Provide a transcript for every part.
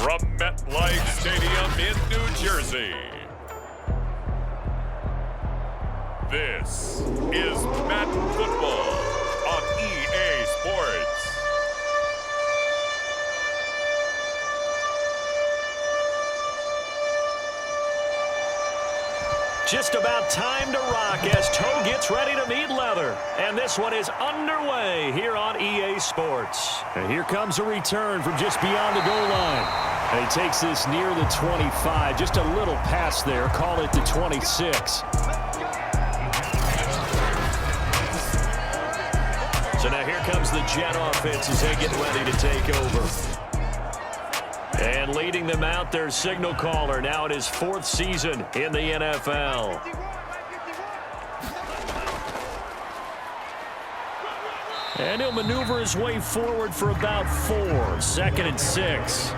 from MetLife Stadium in New Jersey. This is Madden Football on EA Sports. Just about time to rock as toe gets ready to meet leather. And this one is underway here on EA Sports. And here comes a return from just beyond the goal line. And he takes this near the 25. Just a little pass there. Call it the 26. So now here comes the Jet offense as they get ready to take over. And leading them out, their signal caller, now in his 4th season in the NFL. And he'll maneuver his way forward for about 4. 2nd and 6.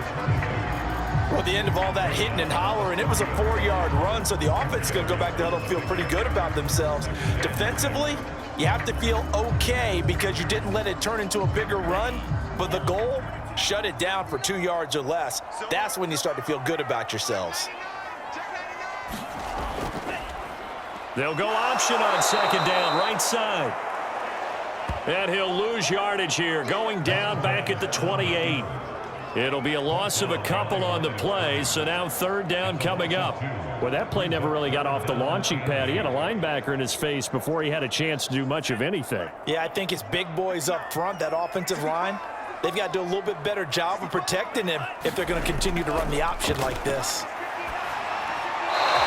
Well, the end of all that hitting and hollering, it was a 4-yard run, so the offense is going to go back there and feel pretty good about themselves. Defensively, you have to feel okay because you didn't let it turn into a bigger run, but the goal, shut it down for 2 yards or less. That's when you start to feel good about yourselves. They'll go option on 2nd down, right side. And he'll lose yardage here, going down back at the 28. It'll be a loss of a couple on the play, so now 3rd down coming up. Well, that play never really got off the launching pad. He had a linebacker in his face before he had a chance to do much of anything. Yeah, I think it's big boys up front, that offensive line. They've got to do a little bit better job of protecting him if they're going to continue to run the option like this.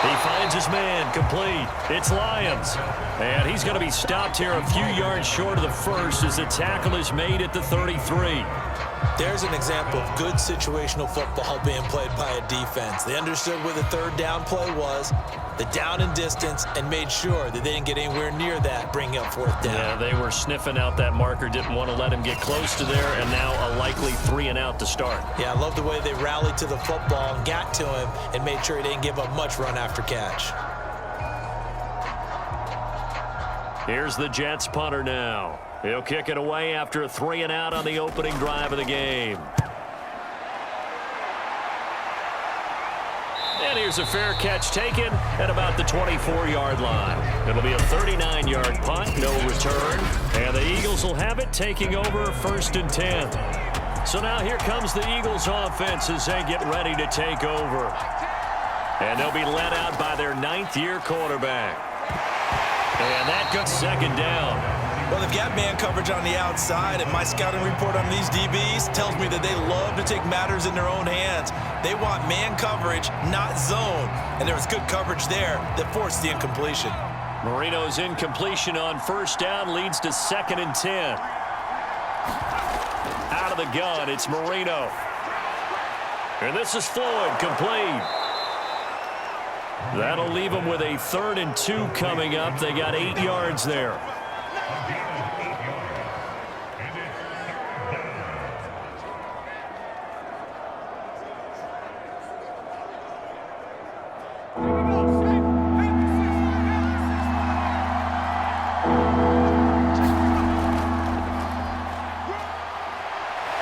He finds his man, complete. It's Lyons. And he's going to be stopped here a few yards short of the first as the tackle is made at the 33. There's an example of good situational football being played by a defense. They understood where the 3rd down play was, the down and distance, and made sure that they didn't get anywhere near that, bringing up 4th down. Yeah, they were sniffing out that marker, didn't want to let him get close to there, and now a likely 3 and out to start. Yeah, I love the way they rallied to the football and got to him and made sure he didn't give up much run after catch. Here's the Jets punter now. He'll kick it away after a 3 and out on the opening drive of the game. And here's a fair catch taken at about the 24-yard line. It'll be a 39-yard punt, no return. And the Eagles will have it, taking over 1st and 10. So now here comes the Eagles offense as they get ready to take over. And they'll be led out by their 9th-year quarterback. And that goes 2nd down. Well, they've got man coverage on the outside, and my scouting report on these DBs tells me that they love to take matters in their own hands. They want man coverage, not zone. And there was good coverage there that forced the incompletion. Marino's incompletion on 1st down leads to 2nd and 10. Out of the gun, it's Marino. And this is Floyd, complete. That'll leave them with a 3rd and 2 coming up. They got 8 yards there.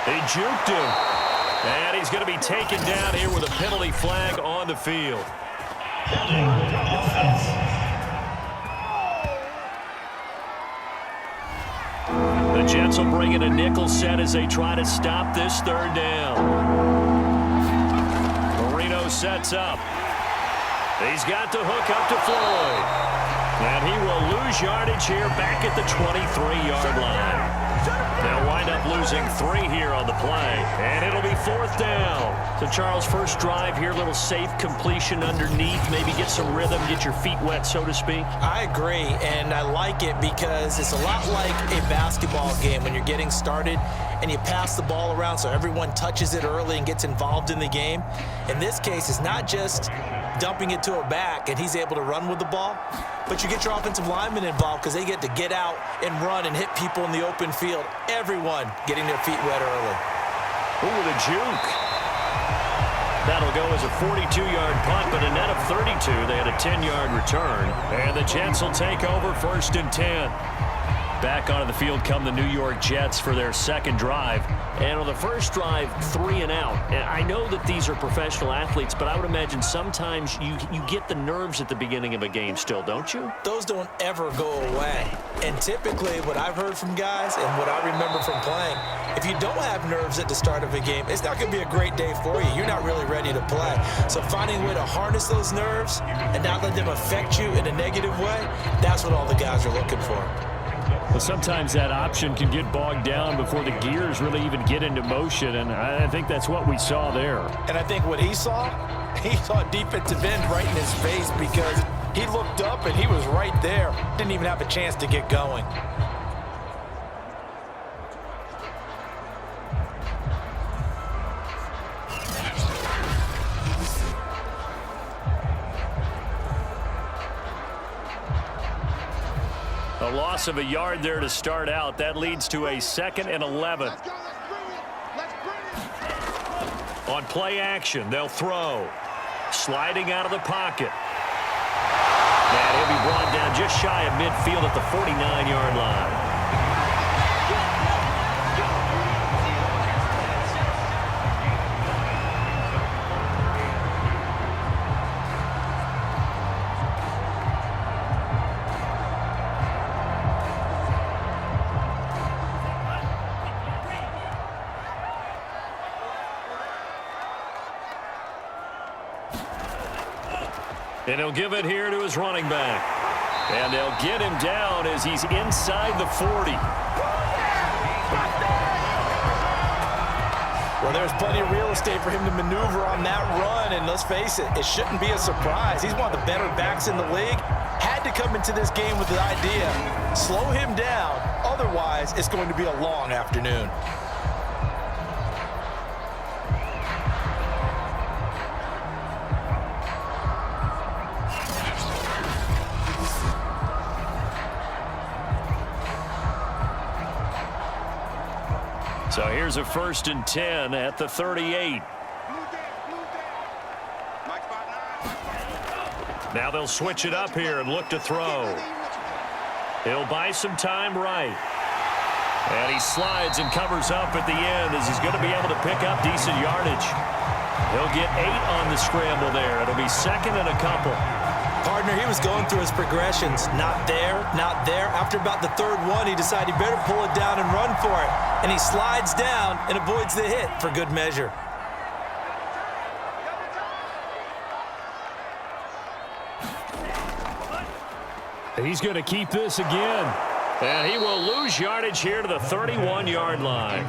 He juked him. And he's going to be taken down here with a penalty flag on the field. The Jets will bring in a nickel set as they try to stop this 3rd down. Marino sets up. He's got the hook up to Floyd. And he will lose yardage here back at the 23-yard line. They'll wind up losing 3 here on the play, and it'll be 4th down. So, Charles, first drive here, little safe completion underneath, maybe get some rhythm, get your feet wet, so to speak. I agree, and I like it because it's a lot like a basketball game when you're getting started and you pass the ball around so everyone touches it early and gets involved in the game. In this case, it's not just dumping it to a back and he's able to run with the ball, but you get your offensive linemen involved because they get to get out and run and hit people in the open field. Everyone getting their feet wet early. Ooh, the juke. That'll go as a 42-yard punt, but a net of 32. They had a 10-yard return. And the Jets will take over 1st and 10. Back onto the field come the New York Jets for their second drive. And on the first drive, 3 and out. And I know that these are professional athletes, but I would imagine sometimes you get the nerves at the beginning of a game still, don't you? Those don't ever go away. And typically what I've heard from guys and what I remember from playing, if you don't have nerves at the start of a game, it's not going to be a great day for you. You're not really ready to play. So finding a way to harness those nerves and not let them affect you in a negative way, that's what all the guys are looking for. Well, sometimes that option can get bogged down before the gears really even get into motion, and I think that's what we saw there. And I think what he saw a defensive end right in his face because he looked up and he was right there. Didn't even have a chance to get going. A loss of a yard there to start out. That leads to a 2nd and 11. On play action, they'll throw. Sliding out of the pocket. And he'll be brought down just shy of midfield at the 49-yard line. And he'll give it here to his running back. And they'll get him down as he's inside the 40. Well, there's plenty of real estate for him to maneuver on that run, and let's face it, it shouldn't be a surprise. He's one of the better backs in the league. Had to come into this game with the idea, slow him down, otherwise it's going to be a long afternoon. So here's a 1st and 10 at the 38. Now they'll switch it up here and look to throw. He'll buy some time right. And he slides and covers up at the end as he's going to be able to pick up decent yardage. He'll get 8 on the scramble there. It'll be 2nd and a couple. Partner, he was going through his progressions. Not there, not there. After about the 3rd one, he decided he better pull it down and run for it. And he slides down and avoids the hit for good measure. He's going to keep this again. And he will lose yardage here to the 31-yard line.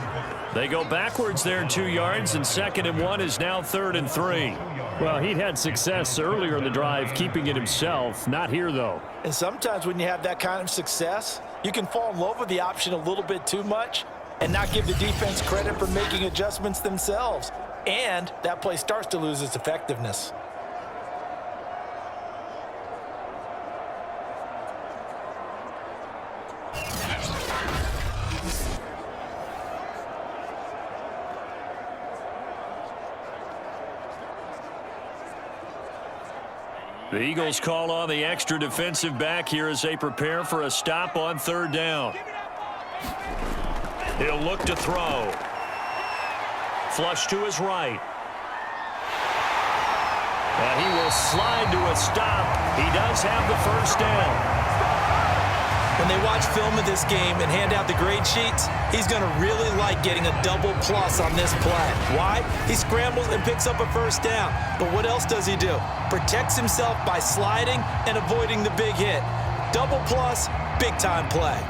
They go backwards there 2 yards, and 2nd and 1 is now 3rd and 3. Well, he'd had success earlier in the drive keeping it himself. Not here, though. And sometimes when you have that kind of success, you can fall in love with the option a little bit too much and not give the defense credit for making adjustments themselves. And that play starts to lose its effectiveness. The Eagles call on the extra defensive back here as they prepare for a stop on 3rd down. He'll look to throw. Flush to his right. And he will slide to a stop. He does have the 1st down. When they watch film of this game and hand out the grade sheets, he's going to really like getting a double plus on this play. Why? He scrambles and picks up a 1st down. But what else does he do? Protects himself by sliding and avoiding the big hit. Double plus, big time play.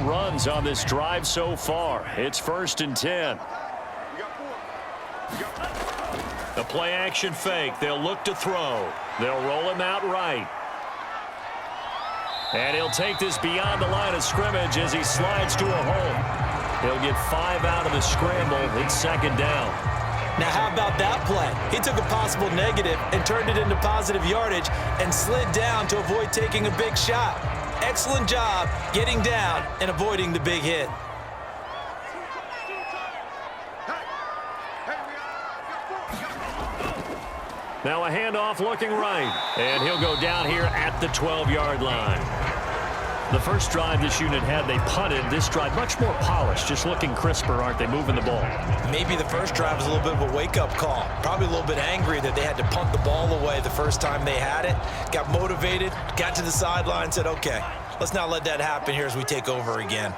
Runs on this drive so far. It's 1st and 10. The play action fake. They'll look to throw. They'll roll him out right. And he'll take this beyond the line of scrimmage as he slides to a hole. He'll get 5 out of the scramble. It's 2nd down. Now how about that play? He took a possible negative and turned it into positive yardage and slid down to avoid taking a big shot. excellent job getting down and avoiding the big hit. Now a handoff looking right, and he'll go down here at the 12-yard line. The first drive this unit had, they punted. This drive, much more polished, just looking crisper, aren't they, moving the ball? Maybe the first drive was a little bit of a wake-up call. Probably a little bit angry that they had to punt the ball away the first time they had it. Got motivated, got to the sideline, said, okay, let's not let that happen here as we take over again.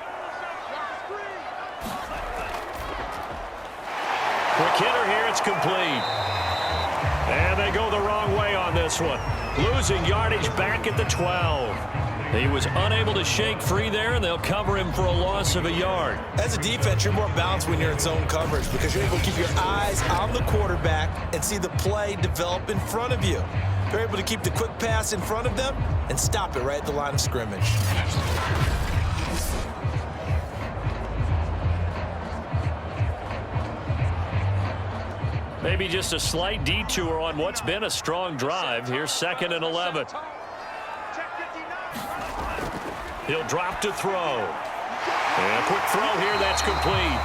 Quick hitter here, it's complete. And they go the wrong way on this one. Losing yardage back at the 12. He was unable to shake free there, and they'll cover him for a loss of a yard. As a defense, you're more balanced when you're in zone coverage because you're able to keep your eyes on the quarterback and see the play develop in front of you. You're able to keep the quick pass in front of them and stop it right at the line of scrimmage. Maybe just a slight detour on what's been a strong drive. Here's 2nd and 11. He'll drop to throw. And a quick throw here, that's complete.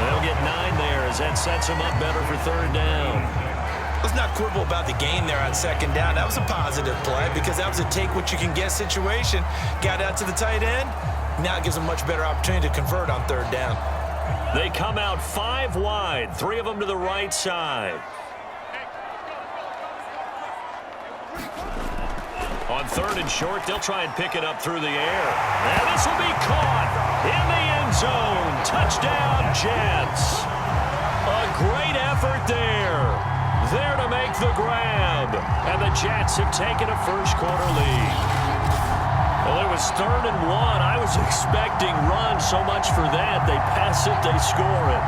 They'll get 9 there as that sets him up better for 3rd down. Let's not quibble about the gain there on 2nd down. That was a positive play because that was a take-what-you-can-get situation. Got out to the tight end. Now it gives them a much better opportunity to convert on 3rd down. They come out 5 wide, 3 of them to the right side. On 3rd and short, they'll try and pick it up through the air. And this will be caught in the end zone. Touchdown, Jets. A great effort there. There to make the grab. And the Jets have taken a first-quarter lead. Well, it was 3rd and 1. I was expecting run so much for that. They pass it, they score it.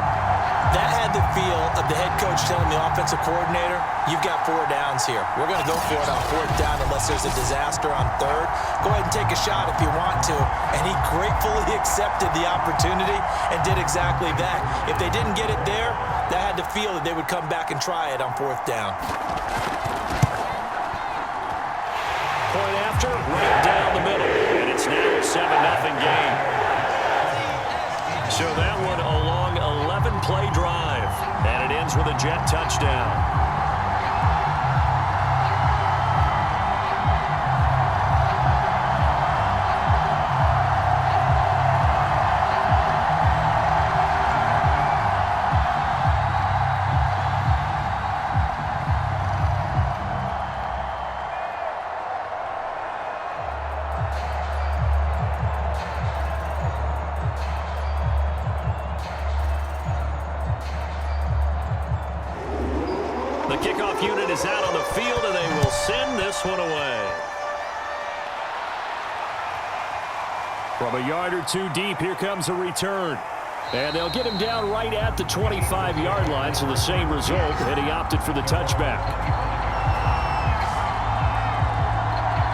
That had the feel of the head coach telling the offensive coordinator, you've got 4 downs here. We're going to go for it on 4th down unless there's a disaster on 3rd. Go ahead and take a shot if you want to. And he gratefully accepted the opportunity and did exactly that. If they didn't get it there, that had the feel that they would come back and try it on 4th down. Point after, right down the middle. And it's now a 7-0 game. So that one a long 11-play drive. And it ends with a Jet touchdown. The kickoff unit is out on the field, and they will send this one away. From a yard or 2 deep, here comes a return. And they'll get him down right at the 25-yard line, so the same result, and he opted for the touchback.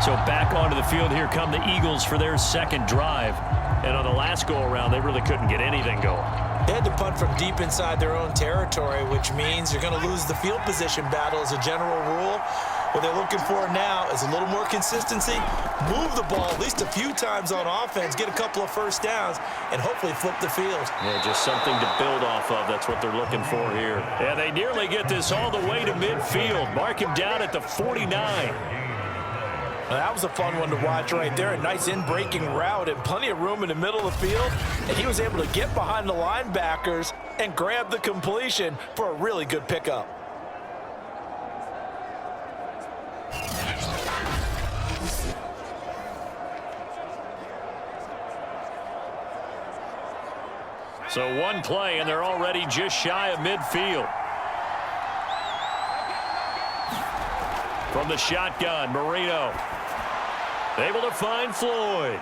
So back onto the field, here come the Eagles for their 2nd drive. And on the last go-around, they really couldn't get anything going. They had to punt from deep inside their own territory, which means you're going to lose the field position battle as a general rule. What they're looking for now is a little more consistency, move the ball at least a few times on offense, get a couple of first downs, and hopefully flip the field. Yeah, just something to build off of. That's what they're looking for here. And they nearly get this all the way to midfield. Mark him down at the 49. Well, that was a fun one to watch right there. A nice in-breaking route and plenty of room in the middle of the field. And he was able to get behind the linebackers and grab the completion for a really good pickup. So one play, and they're already just shy of midfield. From the shotgun, Marino. Able to find Floyd.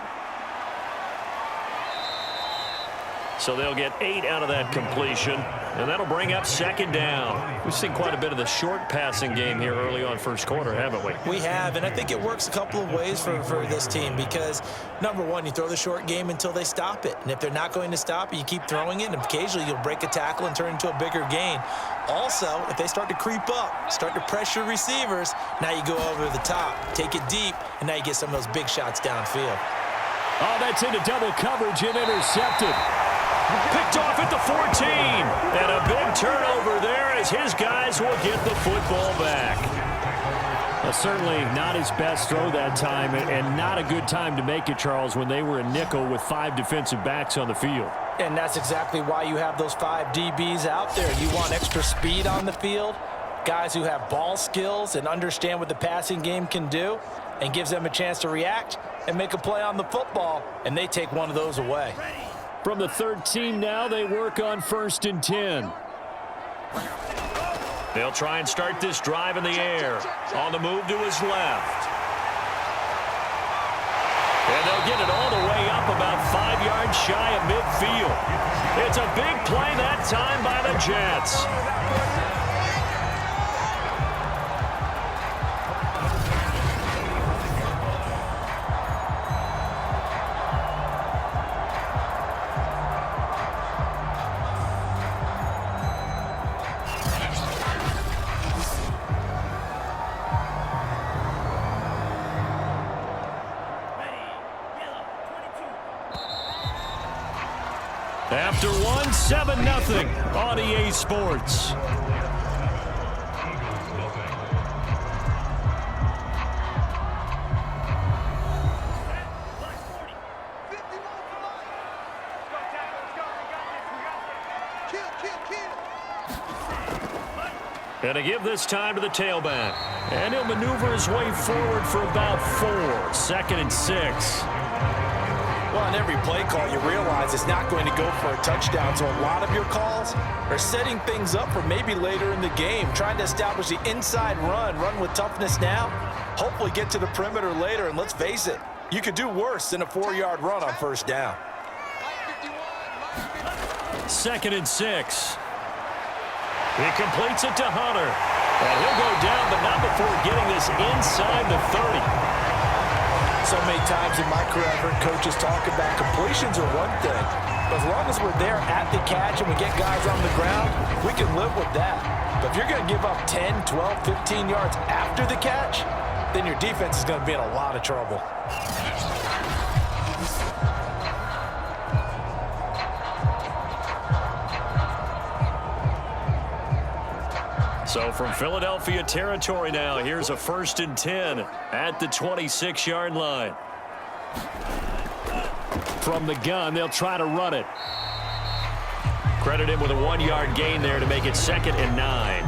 So they'll get 8 out of that completion, and that'll bring up second down. We've seen quite a bit of the short passing game here early on first quarter, haven't we? We have, and I think it works a couple of ways for this team because, number one, you throw the short game until they stop it. And if they're not going to stop it, you keep throwing it, and occasionally you'll break a tackle and turn it into a bigger gain. Also, if they start to creep up, start to pressure receivers, now you go over the top, take it deep, and now you get some of those big shots downfield. Oh, that's into double coverage and intercepted. Picked off at the 14. And a big turnover there as his guys will get the football back. Well, certainly not his best throw that time, and not a good time to make it, Charles, when they were a nickel with 5 defensive backs on the field. And that's exactly why you have those 5 DBs out there. You want extra speed on the field, guys who have ball skills and understand what the passing game can do, and gives them a chance to react and make a play on the football, and they take one of those away. From the 13 now, they work on 1st and 10. They'll try and start this drive in the air. On the move to his left. And they'll get it all the way up about 5 yards shy of midfield. It's a big play that time by the Jets. After one, 7-0 on EA Sports. And a give this time to the tailback. And he'll maneuver his way forward for about 4. 2nd and 6. Well, on every play call, you realize it's not going to go for a touchdown, so a lot of your calls are setting things up for maybe later in the game, trying to establish the inside run with toughness now, hopefully get to the perimeter later, and let's face it, you could do worse than a 4-yard run on 1st down. 2nd and 6. He completes it to Hunter, and he'll go down, but not before getting this inside the 30. So many times in my career, I've heard coaches talk about completions are one thing, but as long as we're there at the catch and we get guys on the ground, we can live with that. But if you're going to give up 10, 12, 15 yards after the catch, then your defense is going to be in a lot of trouble. So from Philadelphia territory now, here's a 1st and 10 at the 26-yard line. From the gun, they'll try to run it. Credit him with a 1-yard gain there to make it 2nd and 9.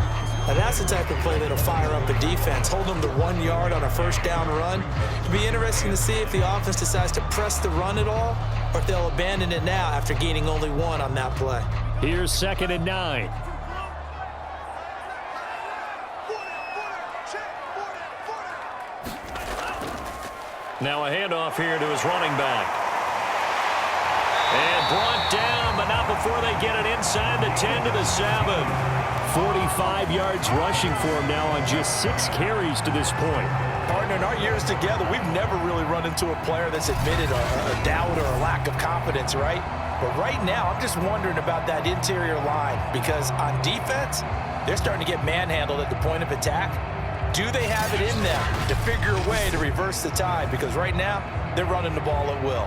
Now that's the type of play that'll fire up a defense. Hold them to 1 yard on a 1st down run. It'll be interesting to see if the offense decides to press the run at all, or if they'll abandon it now after gaining only 1 on that play. Here's 2nd and 9. Now a handoff here to his running back. And brought down, but not before they get it inside the 10 to the 7. 45 yards rushing for him now on just 6 carries to this point. Partner, in our years together, we've never really run into a player that's admitted a doubt or a lack of confidence, right? But right now, I'm just wondering about that interior line because on defense, they're starting to get manhandled at the point of attack. Do they have it in them to figure a way to reverse the tide? Because right now, they're running the ball at will.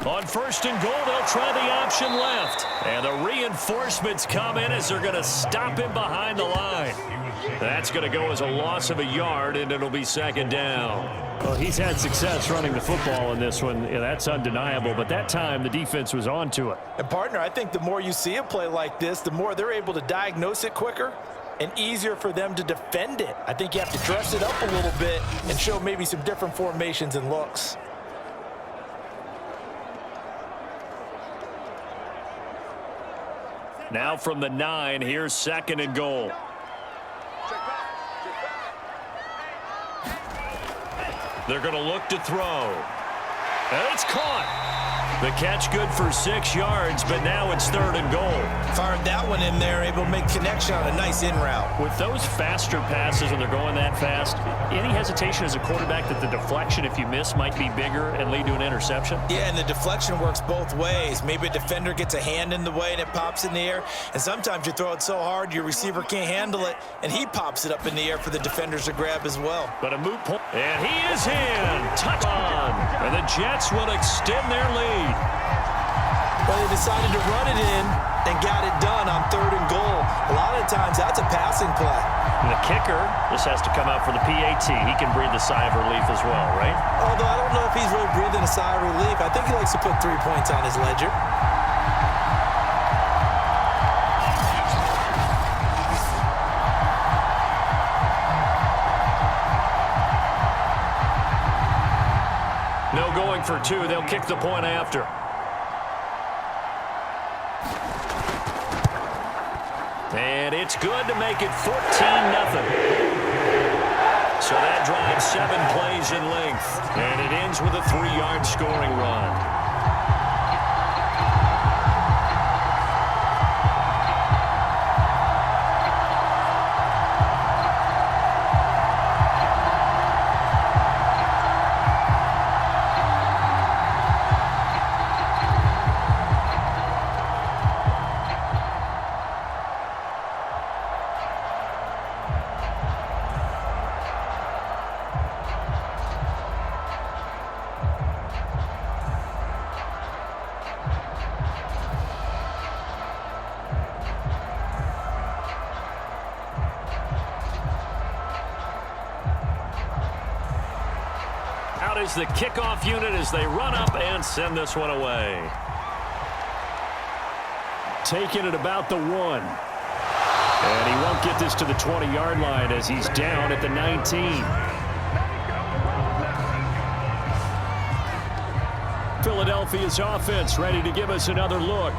On 1st and goal, they'll try the option left. And the reinforcements come in as they're going to stop him behind the line. That's going to go as a loss of a yard, and it'll be 2nd down. Well, he's had success running the football in this one. Yeah, that's undeniable. But that time, the defense was on to it. And, partner, I think the more you see a play like this, the more they're able to diagnose it quicker and easier for them to defend it. I think you have to dress it up a little bit and show maybe some different formations and looks. Now from the 9, here's 2nd and goal. They're going to look to throw. And it's caught. The catch good for 6 yards, but now it's 3rd and goal. Fired that one in there, able to make connection on a nice in route. With those faster passes when they're going that fast, any hesitation as a quarterback that the deflection, if you miss, might be bigger and lead to an interception? Yeah, and the deflection works both ways. Maybe a defender gets a hand in the way and it pops in the air, and sometimes you throw it so hard your receiver can't handle it, and he pops it up in the air for the defenders to grab as well. But a moot point, and he is in. Touchdown. And the Jets will extend their lead. Well, they decided to run it in and got it done on 3rd and goal. A lot of times, that's a passing play. And the kicker, this has to come out for the PAT. He can breathe a sigh of relief as well, right? Although I don't know if he's really breathing a sigh of relief. I think he likes to put 3 points on his ledger. No going for 2. They'll kick the point after. And it's good to make it 14-0. So that drives 7 plays in length. And it ends with a 3-yard scoring run. Out is the kickoff unit as they run up and send this one away. Taking it about the 1. And he won't get this to the 20-yard line as he's down at the 19. Philadelphia's offense ready to give us another look.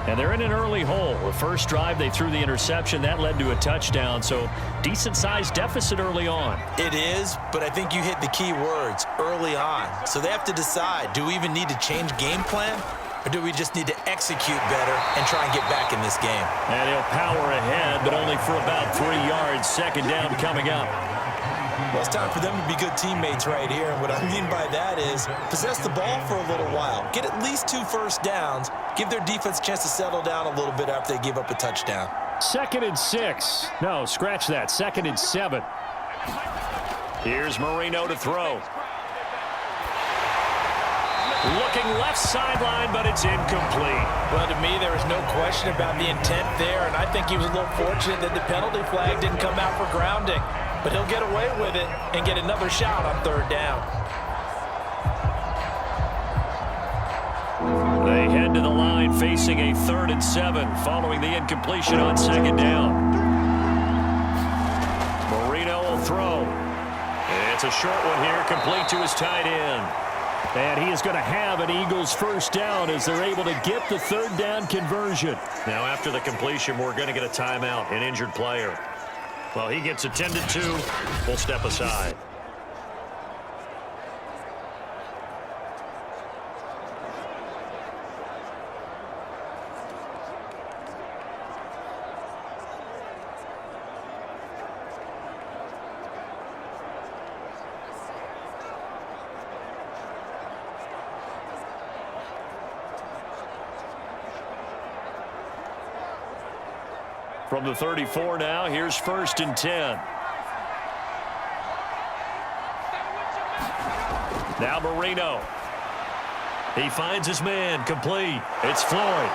And they're in an early hole. The first drive, they threw the interception. That led to a touchdown, so decent-sized deficit early on. It is, but I think you hit the key words, early on. So they have to decide, do we even need to change game plan, or do we just need to execute better and try and get back in this game? And he'll power ahead, but only for about 3 yards. 2nd down coming up. Well, it's time for them to be good teammates right here. And what I mean by that is possess the ball for a little while. Get at least 2 first downs. Give their defense a chance to settle down a little bit after they give up a touchdown. 2nd and 6. No, scratch that. 2nd and 7. Here's Marino to throw. Looking left sideline, but it's incomplete. Well, to me, there is no question about the intent there, and I think he was a little fortunate that the penalty flag didn't come out for grounding. But he'll get away with it and get another shot on 3rd down. They head to the line facing a 3rd and 7 following the incompletion on 2nd down. Marino will throw. It's a short one here, complete to his tight end. And he is going to have an Eagles first down as they're able to get the 3rd down conversion. Now after the completion, we're going to get a timeout, an injured player. Well, he gets attended to. We'll step aside. From the 34 now, here's 1st and 10. Now Marino. He finds his man, complete. It's Floyd.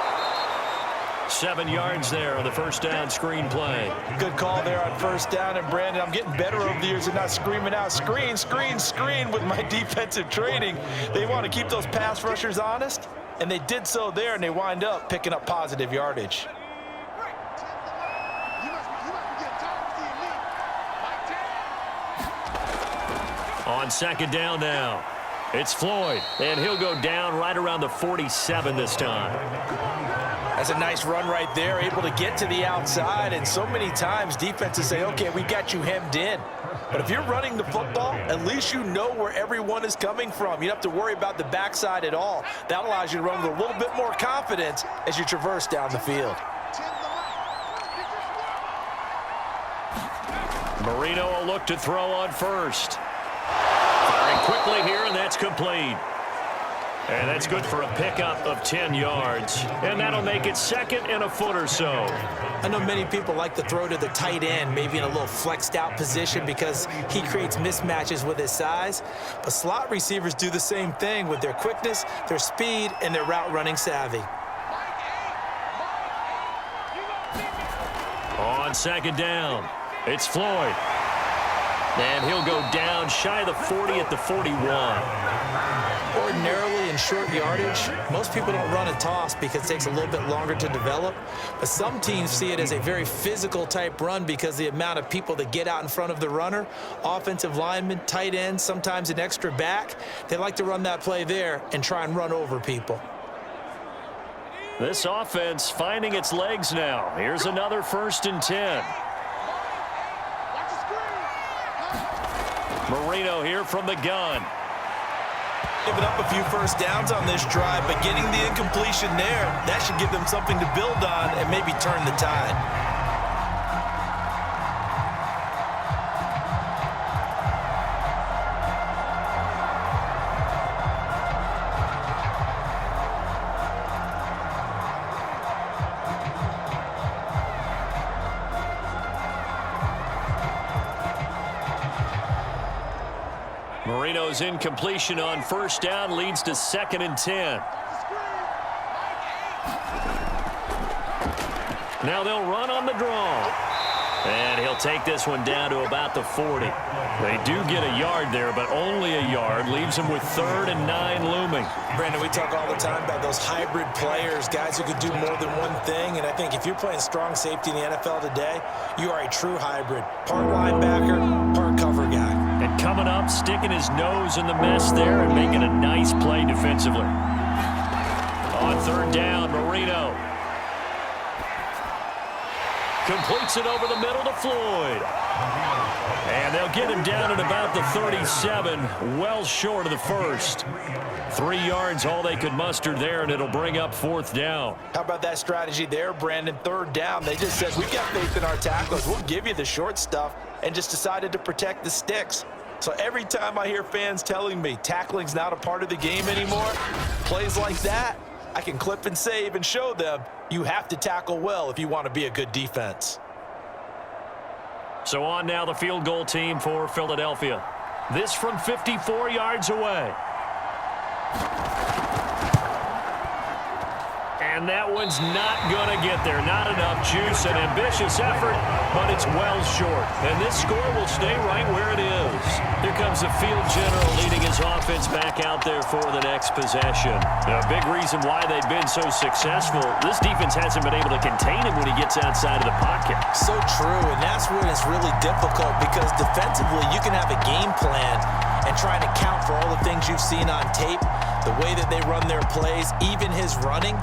7 yards there on the first down screen play. Good call there on 1st down. And, Brandon, I'm getting better over the years and not screaming out, screen, screen, screen with my defensive training. They want to keep those pass rushers honest, and they did so there, and they wind up picking up positive yardage. On 2nd down now, it's Floyd, and he'll go down right around the 47 this time. That's a nice run right there, able to get to the outside. And so many times defenses say, okay, we got you hemmed in. But if you're running the football, at least you know where everyone is coming from. You don't have to worry about the backside at all. That allows you to run with a little bit more confidence as you traverse down the field. Marino will look to throw on first. Firing quickly here, and that's complete. And that's good for a pickup of 10 yards. And that'll make it second and a foot or so. I know many people like to throw to the tight end, maybe in a little flexed out position because he creates mismatches with his size. But slot receivers do the same thing with their quickness, their speed, and their route running savvy. On second down, it's Floyd. And he'll go down shy of the 40 at the 41. Ordinarily in short yardage, most people don't run a toss because it takes a little bit longer to develop. But some teams see it as a very physical type run because the amount of people that get out in front of the runner, offensive linemen, tight ends, sometimes an extra back, they like to run that play there and try and run over people. This offense finding its legs now. Here's another 1st and 10. Marino here from the gun. Giving up a few first downs on this drive, but getting the incompletion there, that should give them something to build on and maybe turn the tide. Marino's incompletion on 1st down leads to 2nd and 10. Now they'll run on the draw. And he'll take this one down to about the 40. They do get a yard there, but only a yard. Leaves them with 3rd and 9 looming. Brandon, we talk all the time about those hybrid players, guys who could do more than one thing. And I think if you're playing strong safety in the NFL today, you are a true hybrid. Part linebacker, part cover guy. And coming up, sticking his nose in the mess there and making a nice play defensively. On 3rd down, Marino completes it over the middle to Floyd. And they'll get him down at about the 37, well short of the 1st. 3 yards, all they could muster there, and it'll bring up 4th down. How about that strategy there, Brandon? 3rd down, they just said, we've got faith in our tackles. We'll give you the short stuff, and just decided to protect the sticks. So every time I hear fans telling me tackling's not a part of the game anymore, plays like that, I can clip and save and show them you have to tackle well if you want to be a good defense. So on now the field goal team for Philadelphia. This from 54 yards away. And that one's not going to get there. Not enough juice. An ambitious effort, but it's well short. And this score will stay right where it is. Here comes the field general leading his offense back out there for the next possession. A big reason why they've been so successful, this defense hasn't been able to contain him when he gets outside of the pocket. So true, and that's when it's really difficult because defensively you can have a game plan and try to count for all the things you've seen on tape, the way that they run their plays, even his running.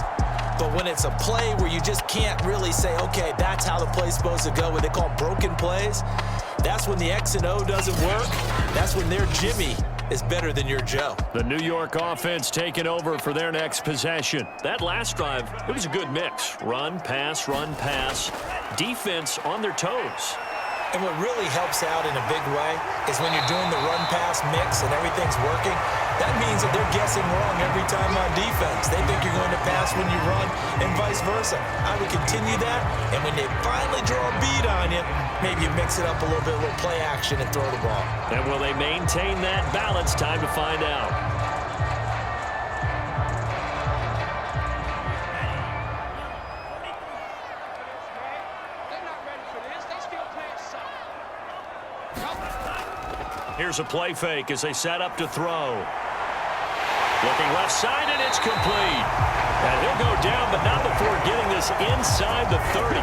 But when it's a play where you just can't really say, okay, that's how the play's supposed to go, what they call broken plays, that's when the X and O doesn't work. That's when their Jimmy is better than your Joe. The New York offense taking over for their next possession. That last drive, it was a good mix. Run, pass, defense on their toes. And what really helps out in a big way is when you're doing the run-pass mix and everything's working, that means that they're guessing wrong every time on defense. They think you're going to pass when you run and vice versa. I would continue that, and when they finally draw a bead on you, maybe you mix it up a little bit, a little play action and throw the ball. And will they maintain that balance? Time to find out. Here's a play fake as they set up to throw. Looking left side, and it's complete. And he'll go down, but not before getting this inside the 30.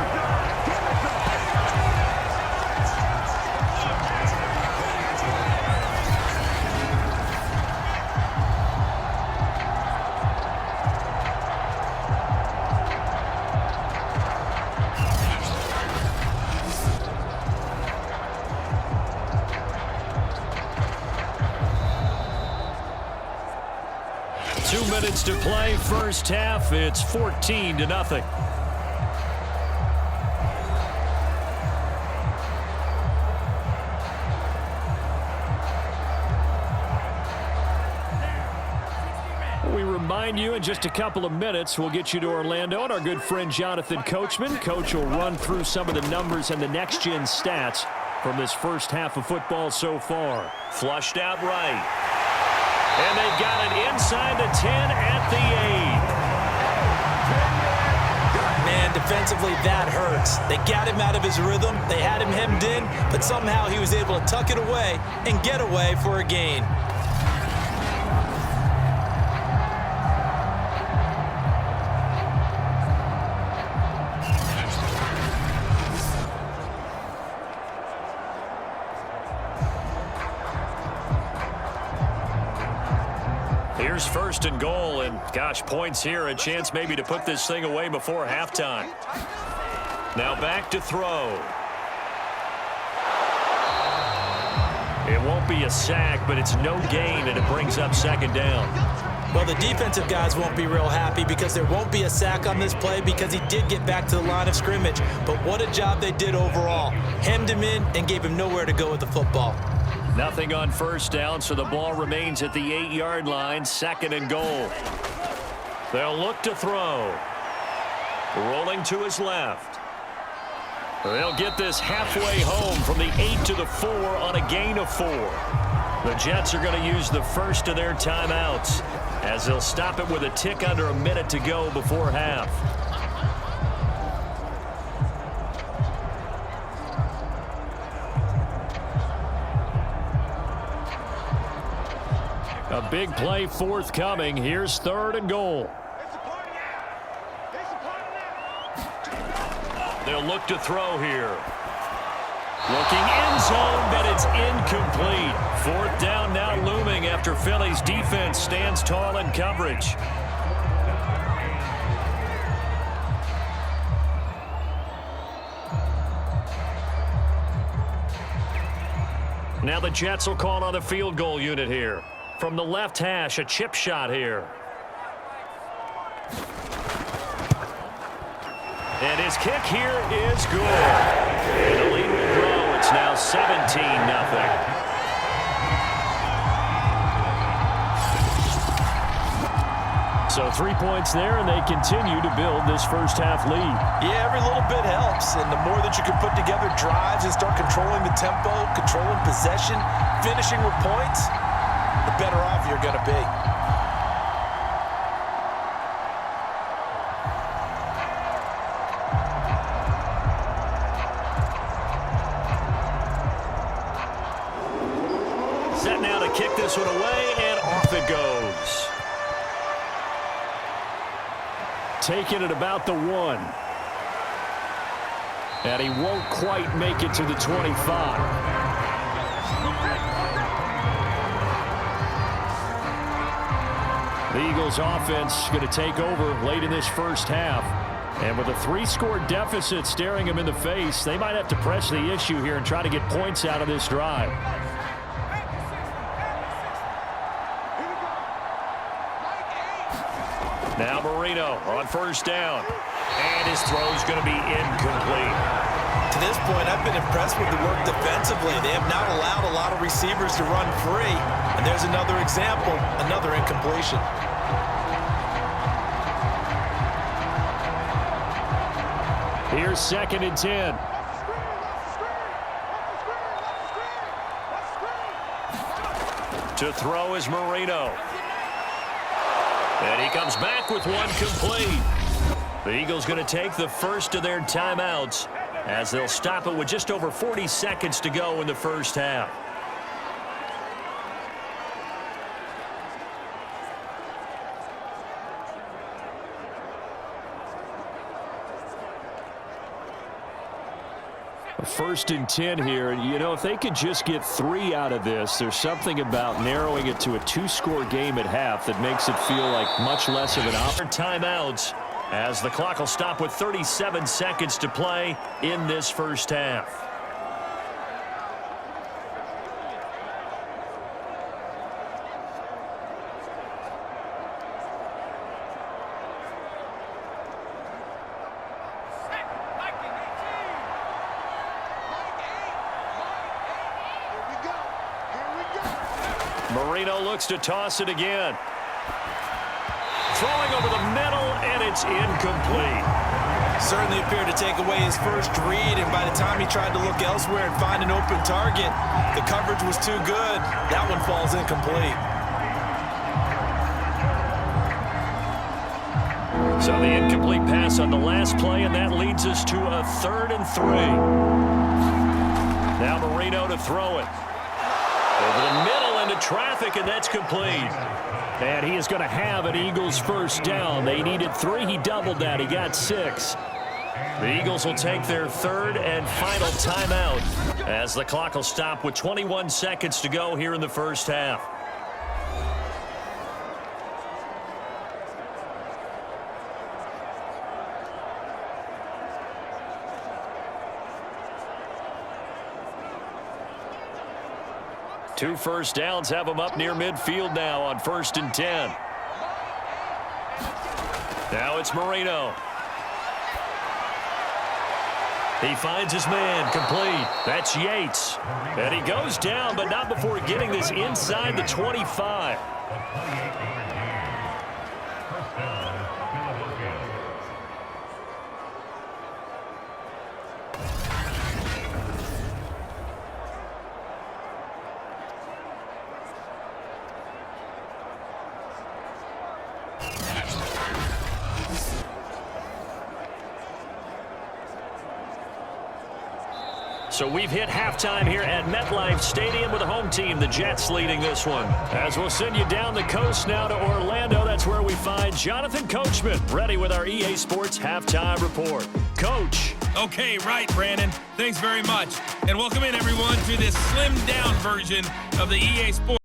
2 minutes to play, first half. It's 14-0. We remind you in just a couple of minutes we'll get you to Orlando and our good friend Jonathan Coachman. Coach will run through some of the numbers and the next-gen stats from this first half of football so far. Flushed out right. And they've got it inside the 10 at the 8. Man, defensively, that hurts. They got him out of his rhythm. They had him hemmed in, but somehow he was able to tuck it away and get away for a gain. Here's first and goal, and gosh, points here, a chance maybe to put this thing away before halftime. Now back to throw. It won't be a sack, but it's no gain, and it brings up second down. Well, the defensive guys won't be real happy because there won't be a sack on this play because he did get back to the line of scrimmage. But what a job they did overall. Hemmed him in and gave him nowhere to go with the football. Nothing on first down, so the ball remains at the 8-yard line, second and goal. They'll look to throw. Rolling to his left. They'll get this halfway home from the 8 to the 4 on a gain of 4. The Jets are going to use the first of their timeouts as they'll stop it with a tick under a minute to go before half. A big play forthcoming. Here's third and goal. They'll look to throw here. Looking end zone, but it's incomplete. Fourth down now looming after Philly's defense stands tall in coverage. Now the Jets will call on the field goal unit here. From the left hash, a chip shot here. And his kick here is good. And the lead will grow. It's now 17-0. So 3 points there, and they continue to build this first half lead. Yeah, every little bit helps, and the more that you can put together drives and start controlling the tempo, controlling possession, finishing with points, the better off you're going to be. Set now to kick this one away, and off it goes. Taking it about the 1. And he won't quite make it to the 25. The Eagles offense going to take over late in this first half. And with a 3-score deficit staring them in the face, they might have to press the issue here and try to get points out of this drive. Now Marino on first down. And his throw's going to be incomplete. To this point, I've been impressed with the work defensively. They have not allowed a lot of receivers to run free. And there's another example, another incompletion. Here's second and 10. To throw is Marino. And he comes back with one complete. The Eagles going to take the first of their timeouts as they'll stop it with just over 40 seconds to go in the first half. First and 10 here. You know, if they could just get 3 out of this, there's something about narrowing it to a 2-score game at half that makes it feel like much less of an option. Timeouts as the clock will stop with 37 seconds to play in this first half. Marino looks to toss it again. Throwing over the middle, and it's incomplete. Certainly appeared to take away his first read, and by the time he tried to look elsewhere and find an open target, the coverage was too good. That one falls incomplete. So the incomplete pass on the last play, and that leads us to a 3rd and 3. Now Marino to throw it. Over the middle into traffic, and that's complete. And he is going to have an Eagles first down. They needed 3. He doubled that. He got 6. The Eagles will take their 3rd and final timeout as the clock will stop with 21 seconds to go here in the first half. Two first downs have them up near midfield now on 1st and 10. Now it's Marino. He finds his man, complete. That's Yates. And he goes down, but not before getting this inside the 25. So we've hit halftime here at MetLife Stadium with the home team, the Jets, leading this one. As we'll send you down the coast now to Orlando, that's where we find Jonathan Coachman, ready with our EA Sports Halftime Report. Coach. Okay, right, Brandon. Thanks very much. And welcome in, everyone, to this slimmed-down version of the EA Sports